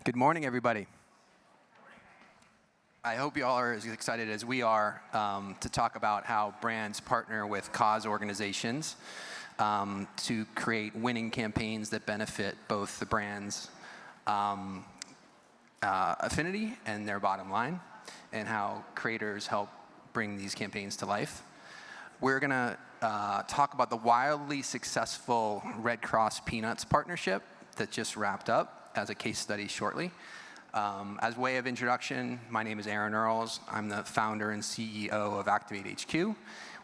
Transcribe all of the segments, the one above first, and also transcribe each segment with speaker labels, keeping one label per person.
Speaker 1: Good morning, everybody. I hope you all are as excited as we are to talk about how brands partner with cause organizations to create winning campaigns that benefit both the brand's affinity and their bottom line, and how creators help bring these campaigns to life. We're going to talk about the wildly successful Red Cross Peanuts partnership that just wrapped up as a case study shortly. As way of introduction, my name is Aaron Earls. I'm the founder and CEO of Activate HQ.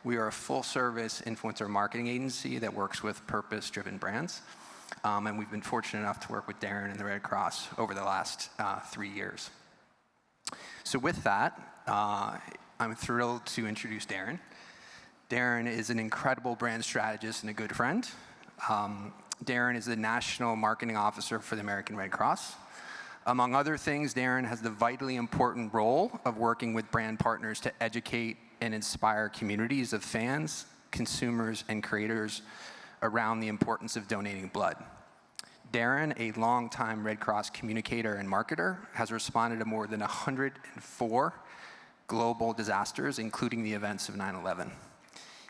Speaker 1: We are a full-service influencer marketing agency that works with purpose-driven brands. And we've been fortunate enough to work with Darren and the Red Cross over the last 3 years. So with that, I'm thrilled to introduce Darren. Darren is an incredible brand strategist and a good friend. Darren is the National Marketing Officer for the American Red Cross. Among other things, Darren has the vitally important role of working with brand partners to educate and inspire communities of fans, consumers, and creators around the importance of donating blood. Darren, a longtime Red Cross communicator and marketer, has responded to more than 104 global disasters, including the events of 9/11.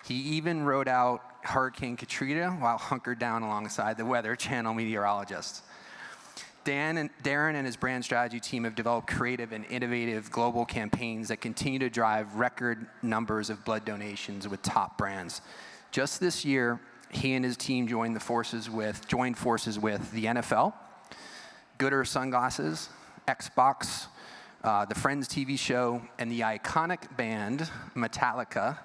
Speaker 1: He even rode out Hurricane Katrina while hunkered down alongside the Weather Channel meteorologist. Darren and his brand strategy team have developed creative and innovative global campaigns that continue to drive record numbers of blood donations with top brands. Just this year, he and his team joined forces with the NFL, Gooder Sunglasses, Xbox, the Friends TV show, and the iconic band Metallica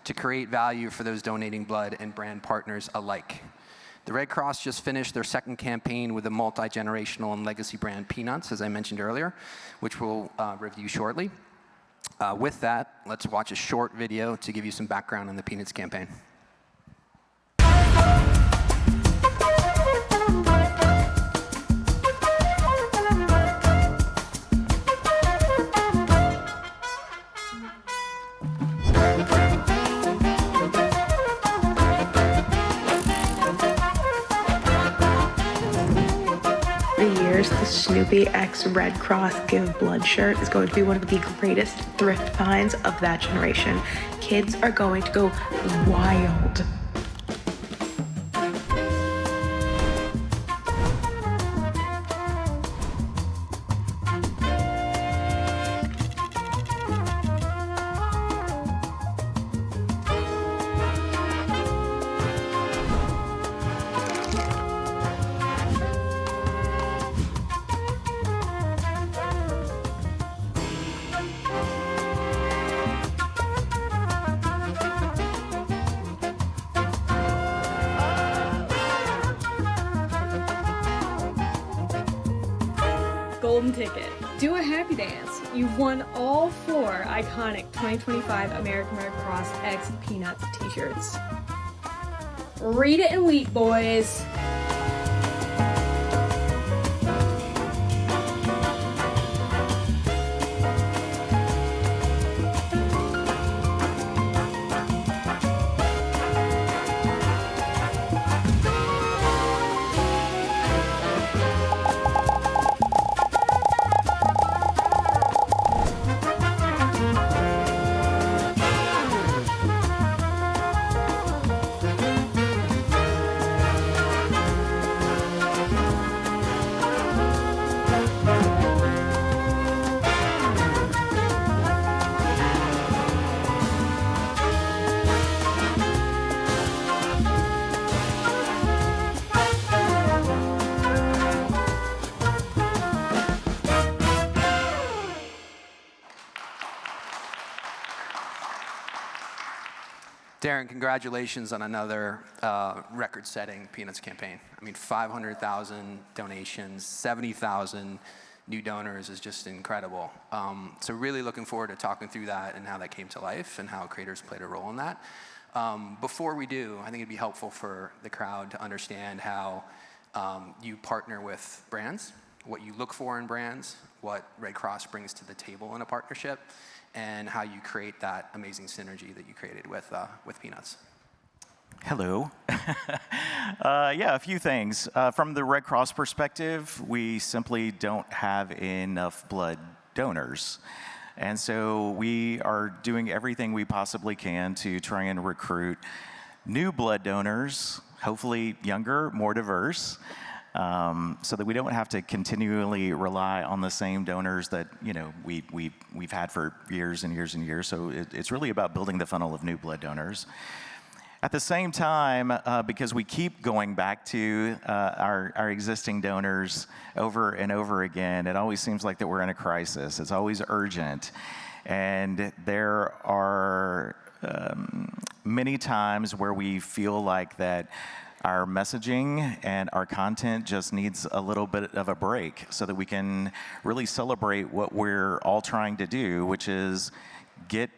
Speaker 1: to create value for those donating blood and brand partners alike. The Red Cross just finished their second campaign with the multi-generational and legacy brand Peanuts, as I mentioned earlier, which we'll review shortly. With that, let's watch a short video to give you some background on the Peanuts campaign.
Speaker 2: 3 years, the Snoopy X Red Cross Give Blood shirt is going to be one of the greatest thrift finds of that generation. Kids are going to go wild.
Speaker 3: Golden ticket. Do a happy dance. You've won all 4 iconic 2025 American Red Cross X Peanuts t-shirts. Read it and weep, boys.
Speaker 1: Darren, congratulations on another record-setting Peanuts campaign. I mean, 500,000 donations, 70,000 new donors is just incredible. So really looking forward to talking through that and how that came to life and how creators played a role in that. Before we do, I think it'd be helpful for the crowd to understand how you partner with brands, what you look for in brands, what Red Cross brings to the table in a partnership, and how you create that amazing synergy that you created with Peanuts.
Speaker 4: Hello. Yeah, a few things. From the Red Cross perspective, we simply don't have enough blood donors. And so we are doing everything we possibly can to try and recruit new blood donors, hopefully younger, more diverse, so that we don't have to continually rely on the same donors that we've had for years and years and years. So it's really about building the funnel of new blood donors. At the same time, because we keep going back to our existing donors over and over again, it always seems like that we're in a crisis. It's always urgent. And there are many times where we feel like that our messaging and our content just needs a little bit of a break so that we can really celebrate what we're all trying to do, which is get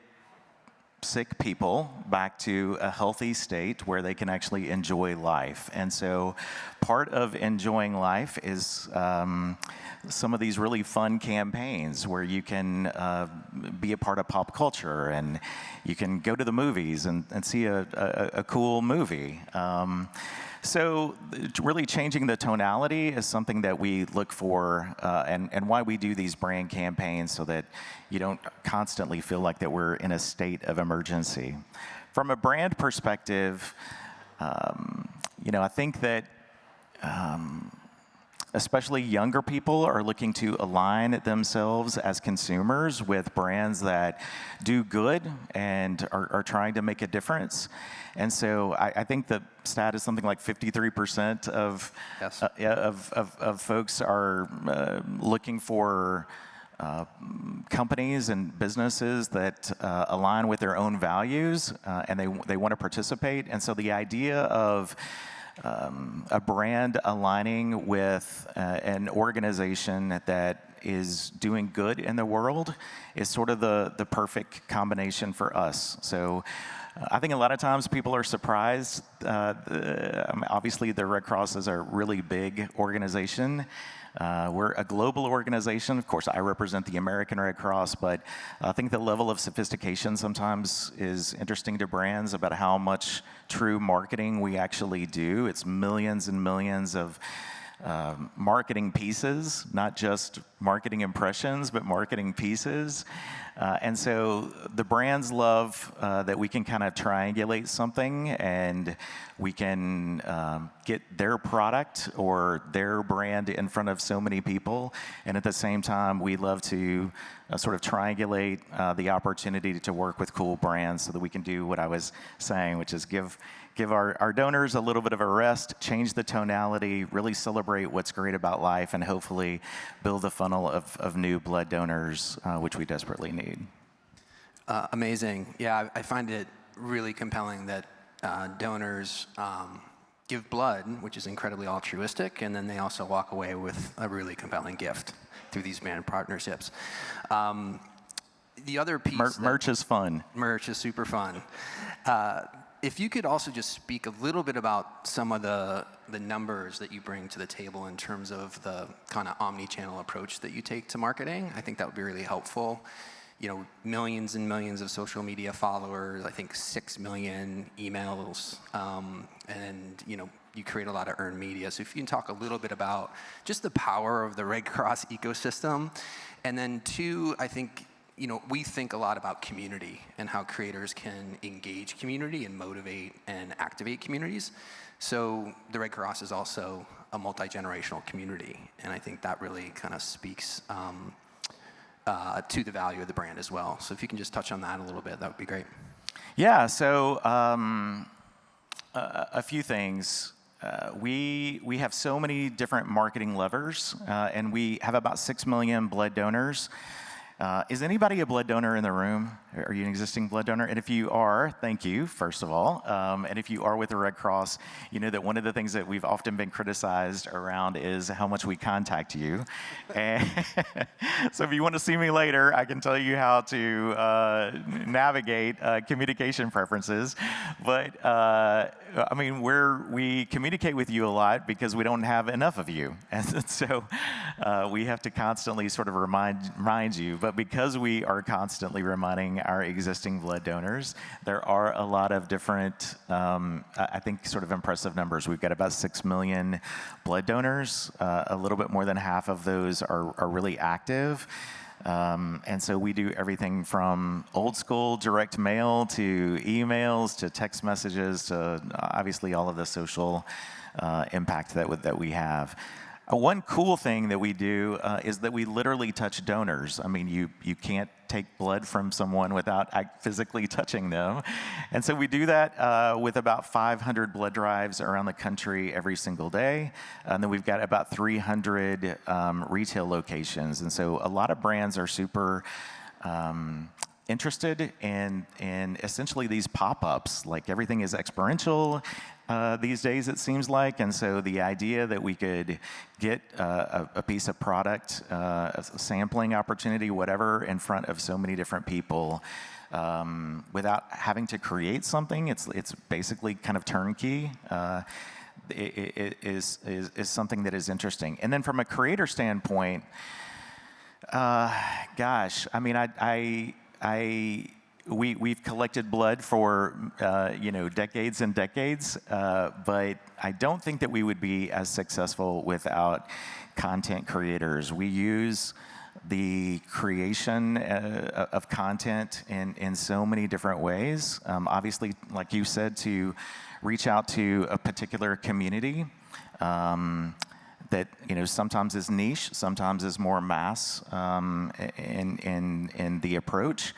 Speaker 4: sick people back to a healthy state where they can actually enjoy life. And so part of enjoying life is some of these really fun campaigns where you can be a part of pop culture and you can go to the movies and see a cool movie. So really changing the tonality is something that we look for and why we do these brand campaigns so that you don't constantly feel like that we're in a state of emergency. From a brand perspective, I think that especially younger people are looking to align themselves as consumers with brands that do good and are trying to make a difference. And so I think the stat is something like 53% of
Speaker 1: Yes.
Speaker 4: Of folks are looking for companies and businesses that align with their own values, and they want to participate. And so the idea of a brand aligning with an organization that is doing good in the world is sort of the perfect combination for us. So I think a lot of times people are surprised. Obviously, the Red Cross is a really big organization. We're a global organization. Of course, I represent the American Red Cross, but I think the level of sophistication sometimes is interesting to brands about how much true marketing we actually do. It's millions and millions of marketing pieces, not just marketing impressions, but marketing pieces. And so the brands love that we can kind of triangulate something and we can get their product or their brand in front of so many people. And at the same time, we love to sort of triangulate the opportunity to work with cool brands so that we can do what I was saying, which is give our donors a little bit of a rest, change the tonality, really celebrate what's great about life, and hopefully build a funnel of new blood donors, which we desperately need.
Speaker 1: Amazing. Yeah, I find it really compelling that donors give blood, which is incredibly altruistic, and then they also walk away with a really compelling gift through these brand partnerships. The other piece...
Speaker 4: Merch is fun.
Speaker 1: Merch is super fun. If you could also just speak a little bit about some of the numbers that you bring to the table in terms of the kind of omni-channel approach that you take to marketing, I think that would be really helpful. Millions and millions of social media followers, I think 6 million emails, and you create a lot of earned media. So if you can talk a little bit about just the power of the Red Cross ecosystem. And then two, I think, we think a lot about community and how creators can engage community and motivate and activate communities. So the Red Cross is also a multi-generational community, and I think that really kind of speaks to the value of the brand as well. So if you can just touch on that a little bit, that would be great.
Speaker 4: Yeah, so a few things. We have so many different marketing levers, and we have about 6 million blood donors. Is anybody a blood donor in the room? Are you an existing blood donor? And if you are, thank you, first of all. And if you are with the Red Cross, you know that one of the things that we've often been criticized around is how much we contact you. And so if you want to see me later, I can tell you how to navigate communication preferences. But we communicate with you a lot because we don't have enough of you. And so we have to constantly sort of remind you. But because we are constantly reminding our existing blood donors, there are a lot of different, I think, sort of impressive numbers. We've got about 6 million blood donors. A little bit more than half of those are really active. And so we do everything from old school direct mail to emails to text messages to obviously all of the social impact that we have. One cool thing that we do is that we literally touch donors. I mean, you can't take blood from someone without physically touching them. And so we do that with about 500 blood drives around the country every single day. And then we've got about 300 retail locations. And so a lot of brands are super interested in essentially these pop-ups. Like everything is experiential these days, it seems like. And so the idea that we could get a piece of product, a sampling opportunity, whatever, in front of so many different people without having to create something, it's basically kind of turnkey. It is something that is interesting. And then from a creator standpoint, gosh, I mean, we've collected blood for decades and decades, but I don't think that we would be as successful without content creators. We use the creation of content in so many different ways. Obviously, like you said, to reach out to a particular community that sometimes is niche, sometimes is more mass in the approach.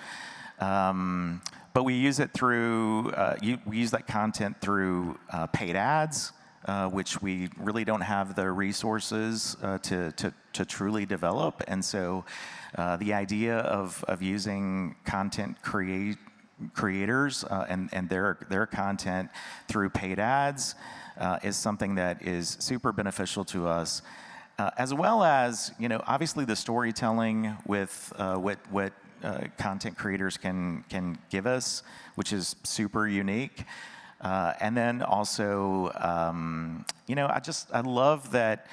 Speaker 4: But we use it through, we use that content through paid ads, which we really don't have the resources to truly develop. And so the idea of using content creators and their content through paid ads is something that is super beneficial to us. As well as, obviously the storytelling with what content creators can give us, which is super unique. And then also, I love that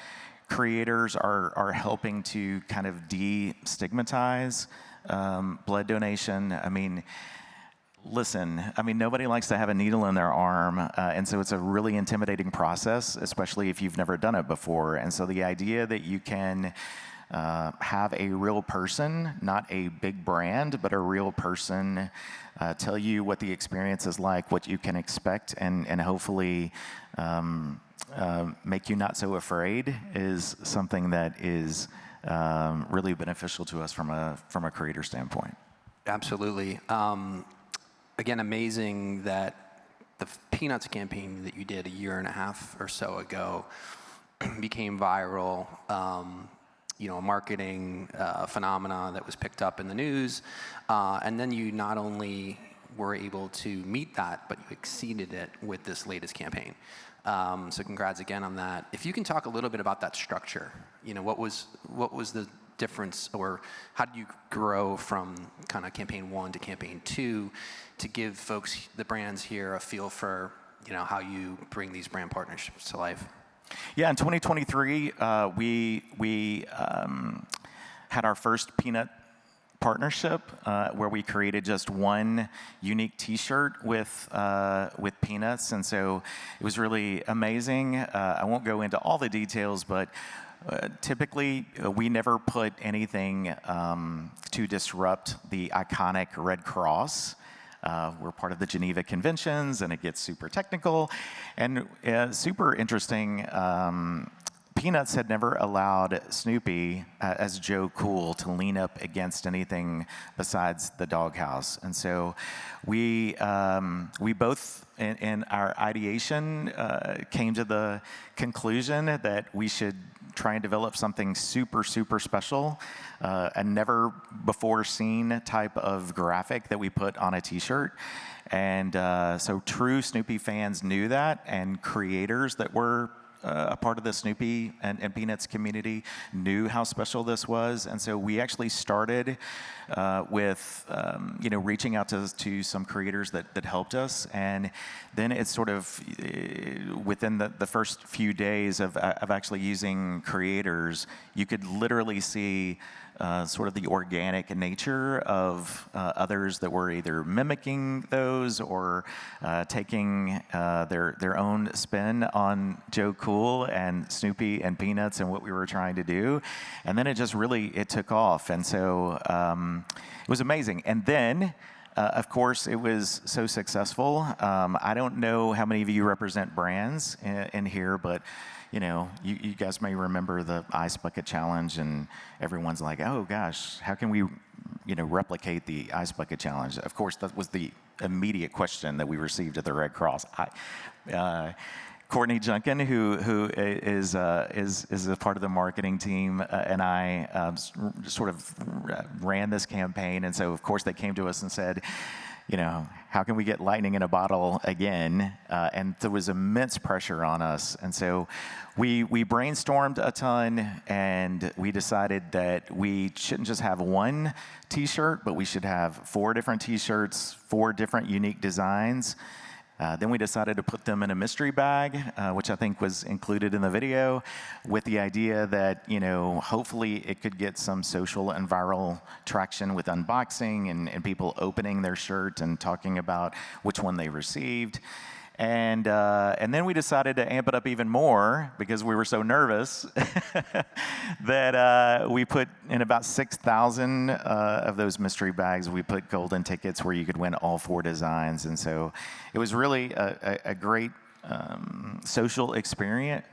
Speaker 4: creators are helping to kind of destigmatize blood donation. I mean, listen, nobody likes to have a needle in their arm, and so it's a really intimidating process, especially if you've never done it before. And so the idea that you can have a real person, not a big brand, but a real person tell you what the experience is like, what you can expect, and hopefully make you not so afraid is something that is really beneficial to us from a creator standpoint.
Speaker 1: Absolutely. Again, amazing that the Peanuts campaign that you did a year and a half or so ago became viral. A marketing phenomena that was picked up in the news. And then you not only were able to meet that, but you exceeded it with this latest campaign. So congrats again on that. If you can talk a little bit about that structure, what was the difference, or how did you grow from kind of campaign 1 to campaign 2 to give folks, the brands here, a feel for how you bring these brand partnerships to life?
Speaker 4: Yeah, in 2023, we had our first peanut partnership where we created just one unique T-shirt with peanuts, and so it was really amazing. I won't go into all the details, but typically we never put anything to disrupt the iconic Red Cross. We're part of the Geneva Conventions, and it gets super technical. And super interesting, Peanuts had never allowed Snoopy as Joe Cool to lean up against anything besides the doghouse. And so we both, in our ideation, came to the conclusion that we should try and develop something super, super special, a never before seen type of graphic that we put on a T-shirt. And so true Snoopy fans knew that, and creators that were a part of the Snoopy and Peanuts community knew how special this was, and so we actually started with reaching out to some creators that helped us, and then it's sort of within the first few days of actually using creators, you could literally see sort of the organic nature of others that were either mimicking those or taking their own spin on Joe Cool and Snoopy and Peanuts and what we were trying to do. And then it took off. And so it was amazing. And then, of course, it was so successful. I don't know how many of you represent brands in here, but you guys may remember the Ice Bucket Challenge, and everyone's like, oh gosh, how can we, replicate the Ice Bucket Challenge? Of course, that was the immediate question that we received at the Red Cross. Courtney Junkin, who is a part of the marketing team, and I sort of ran this campaign, and so of course they came to us and said, how can we get lightning in a bottle again? And there was immense pressure on us. And so we brainstormed a ton, and we decided that we shouldn't just have one T-shirt, but we should have 4 different T-shirts, 4 different unique designs. Then we decided to put them in a mystery bag, which I think was included in the video, with the idea that, hopefully it could get some social and viral traction with unboxing and people opening their shirt and talking about which one they received. And then we decided to amp it up even more because we were so nervous that we put in about 6,000 of those mystery bags. We put golden tickets where you could win all 4 designs. And so it was really a great social experiment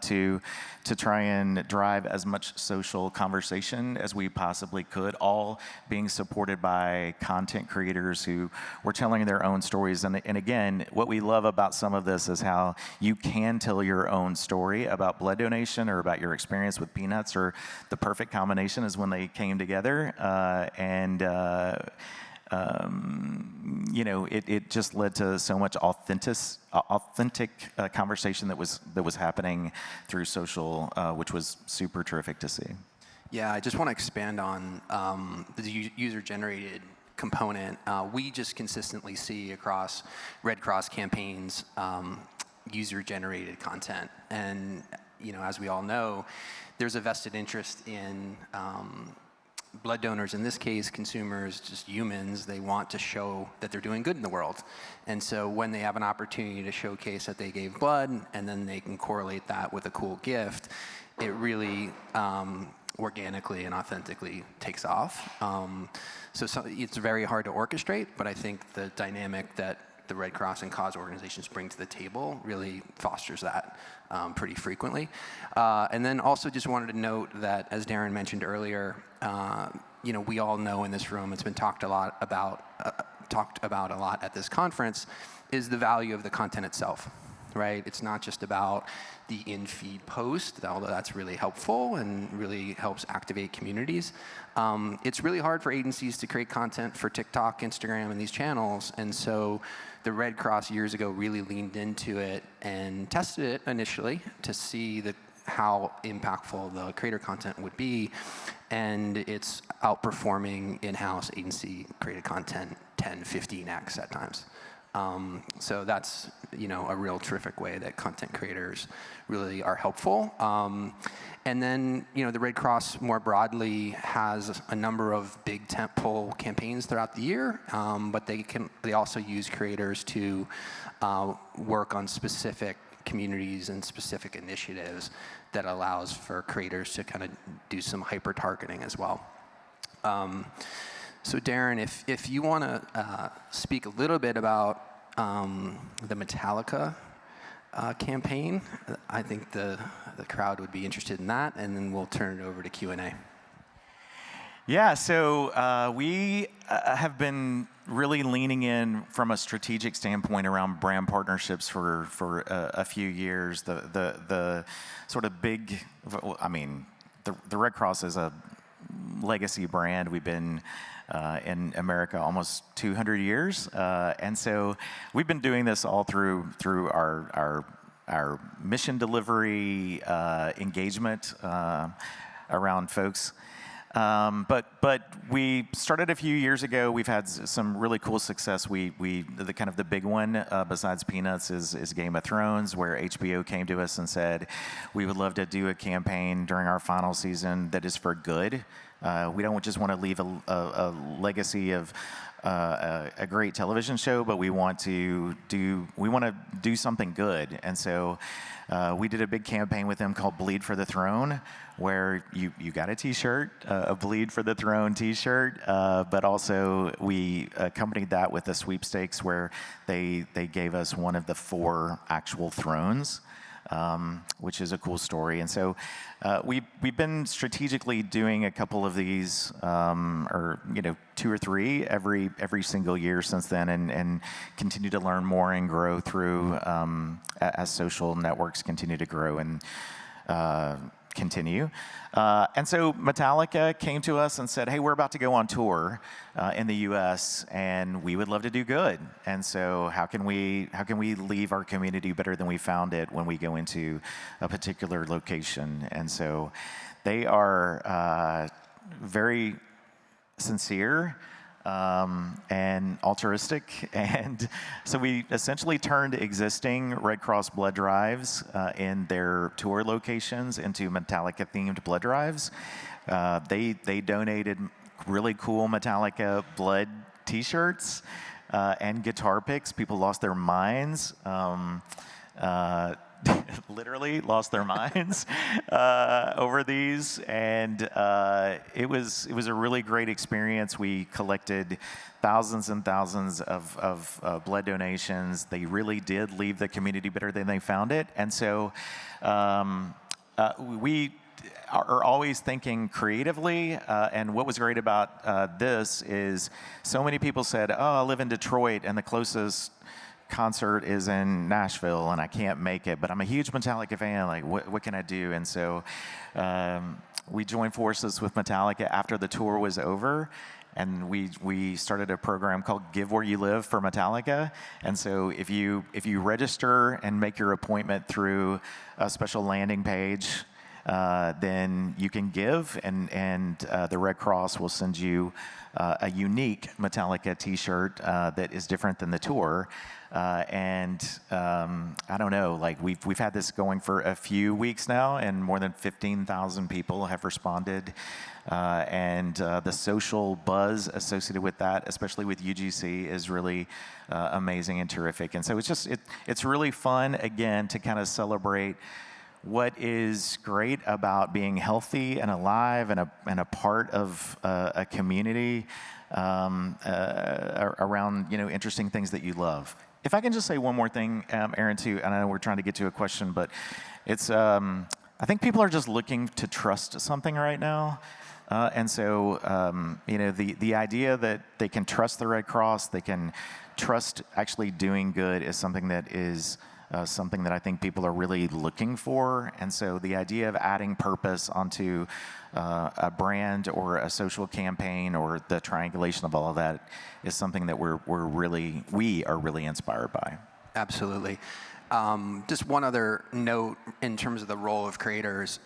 Speaker 4: to try and drive as much social conversation as we possibly could, all being supported by content creators who were telling their own stories. And again, what we love about some of this is how you can tell your own story about blood donation or about your experience with Peanuts, or the perfect combination is when they came together. It just led to so much authentic conversation that was happening through social, which was super terrific to see.
Speaker 1: Yeah, I just want to expand on the user-generated component. We just consistently see across Red Cross campaigns user-generated content, and as we all know, there's a vested interest in blood donors, in this case, consumers, just humans. They want to show that they're doing good in the world. And so when they have an opportunity to showcase that they gave blood, and then they can correlate that with a cool gift, it really organically and authentically takes off. So it's very hard to orchestrate, but I think the dynamic that the Red Cross and cause organizations bring to the table really fosters that pretty frequently. And then also just wanted to note that, as Darren mentioned earlier, we all know in this room, it's been talked about a lot at this conference, is the value of the content itself, right? It's not just about the in-feed post, although that's really helpful and really helps activate communities. It's really hard for agencies to create content for TikTok, Instagram, and these channels, and so the Red Cross years ago really leaned into it and tested it initially to see how impactful the creator content would be, and it's outperforming in-house agency-created content 10, 15x at times. So that's a real terrific way that content creators really are helpful. And then the Red Cross more broadly has a number of big tentpole campaigns throughout the year, but they also use creators to work on specific communities and specific initiatives that allows for creators to kind of do some hyper targeting as well. So Darren, if you want to speak a little bit about the Metallica campaign, I think the crowd would be interested in that, and then we'll turn it over to Q&A.
Speaker 4: Yeah, so we have been really leaning in from a strategic standpoint around brand partnerships for a few years. The sort of big, the Red Cross is a legacy brand. We've been in America almost 200 years, and so we've been doing this all through our mission delivery engagement around folks. But we started a few years ago. We've had some really cool success. The kind of the big one besides Peanuts is Game of Thrones, where HBO came to us and said, we would love to do a campaign during our final season that is for good. We don't just want to leave a legacy of a great television show, but we want to do something good. And so we did a big campaign with them called Bleed for the Throne, where you got a T-shirt, a Bleed for the Throne T-shirt, but also we accompanied that with a sweepstakes where they gave us one of the 4 actual thrones. Which is a cool story. And so we've been strategically doing a couple of these, or 2 or 3 every single year since then, and continue to learn more and grow through as social networks continue to grow and continue. And so Metallica came to us and said, hey, we're about to go on tour in the US, and we would love to do good. And so how can we leave our community better than we found it when we go into a particular location? And so they are very sincere and altruistic, and so we essentially turned existing Red Cross blood drives in their tour locations into Metallica-themed blood drives. They donated really cool Metallica blood T-shirts and guitar picks. People lost their minds. Literally lost their minds over these, and it was a really great experience. We collected thousands and thousands of blood donations. They really did leave the community better than they found it, and so we are always thinking creatively, and what was great about this is so many people said, oh, I live in Detroit and the closest concert is in Nashville and I can't make it, but I'm a huge Metallica fan, like what can I do? And so we joined forces with Metallica after the tour was over, and we started a program called Give Where You Live for Metallica. And so if you register and make your appointment through a special landing page, then you can give, and the Red Cross will send you a unique Metallica T-shirt that is different than the tour. I don't know, like we've had this going for a few weeks now, and more than 15,000 people have responded. And the social buzz associated with that, especially with UGC, is really amazing and terrific. And so it's really fun, again, to kind of celebrate what is great about being healthy and alive and a part of a community around interesting things that you love. If I can just say one more thing, Aaron, too, and I know we're trying to get to a question, but it's I think people are just looking to trust something right now. And so, the idea that they can trust the Red Cross, they can trust actually doing good, is something that I think people are really looking for. And so the idea of adding purpose onto a brand or a social campaign, or the triangulation of all of that, is something that we are really inspired by.
Speaker 1: Absolutely. Just one other note in terms of the role of creators.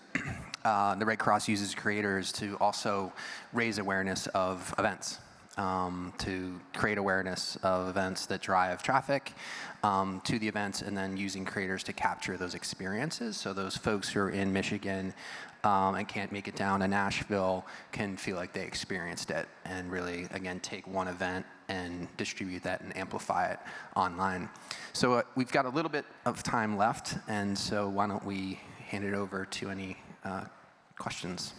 Speaker 1: The Red Cross uses creators to also raise awareness of events, to create awareness of events that drive traffic to the events, and then using creators to capture those experiences. So those folks who are in Michigan and can't make it down to Nashville can feel like they experienced it, and really, again, take one event and distribute that and amplify it online. So we've got a little bit of time left, and so why don't we hand it over to any questions?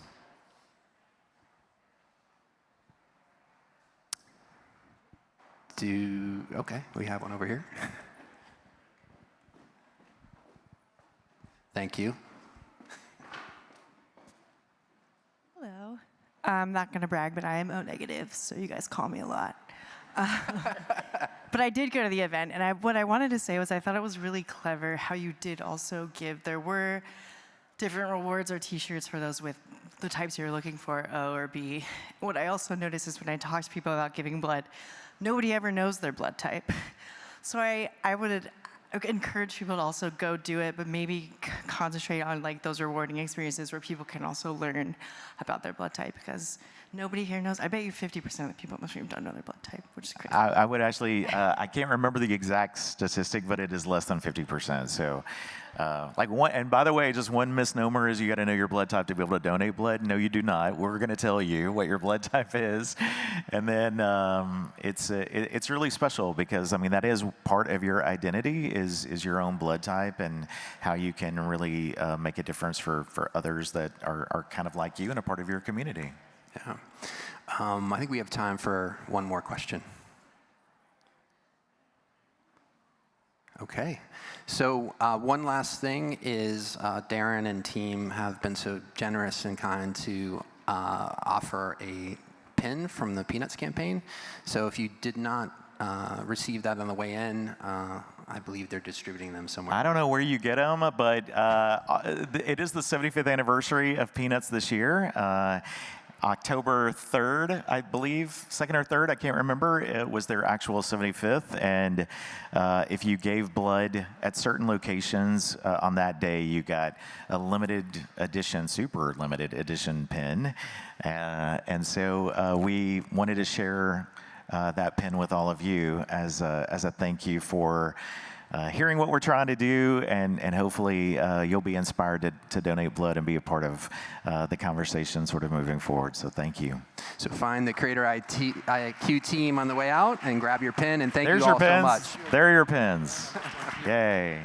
Speaker 1: Okay, we have one over here. Thank you.
Speaker 5: Hello. I'm not going to brag, but I am O negative, so you guys call me a lot. But I did go to the event, and what I wanted to say was I thought it was really clever how you did also give. There were different rewards or T-shirts for those with the types you're looking for, O or B. What I also notice is when I talk to people about giving blood, nobody ever knows their blood type. So I would encourage people to also go do it, but maybe concentrate on like those rewarding experiences where people can also learn about their blood type, because nobody here knows. I bet you 50% of the people in this room don't know their blood type, which is crazy.
Speaker 4: I would actually, I can't remember the exact statistic, but it is less than 50%. So, and by the way, just one misnomer is you got to know your blood type to be able to donate blood. No, you do not. We're going to tell you what your blood type is, and then it's really special because I mean that is part of your identity is your own blood type and how you can really make a difference for others that are kind of like you and a part of your community.
Speaker 1: Yeah. I think we have time for one more question. Okay. So one last thing is Darren and team have been so generous and kind to offer a pin from the Peanuts campaign. So if you did not receive that on the way in, I believe they're distributing them somewhere.
Speaker 4: I don't know where you get them, but it is the 75th anniversary of Peanuts this year. October 3rd, I believe, 2nd or 3rd, I can't remember, it was their actual 75th. And if you gave blood at certain locations on that day, you got a limited edition, super limited edition pin. And so we wanted to share that pin with all of you as a thank you for hearing what we're trying to do, and hopefully you'll be inspired to donate blood and be a part of the conversation sort of moving forward. So thank you.
Speaker 1: So find the CreatorIQ team on the way out and grab your pin, and thank
Speaker 4: There's
Speaker 1: you all
Speaker 4: your pins.
Speaker 1: so much.
Speaker 4: There are your pins. Yay.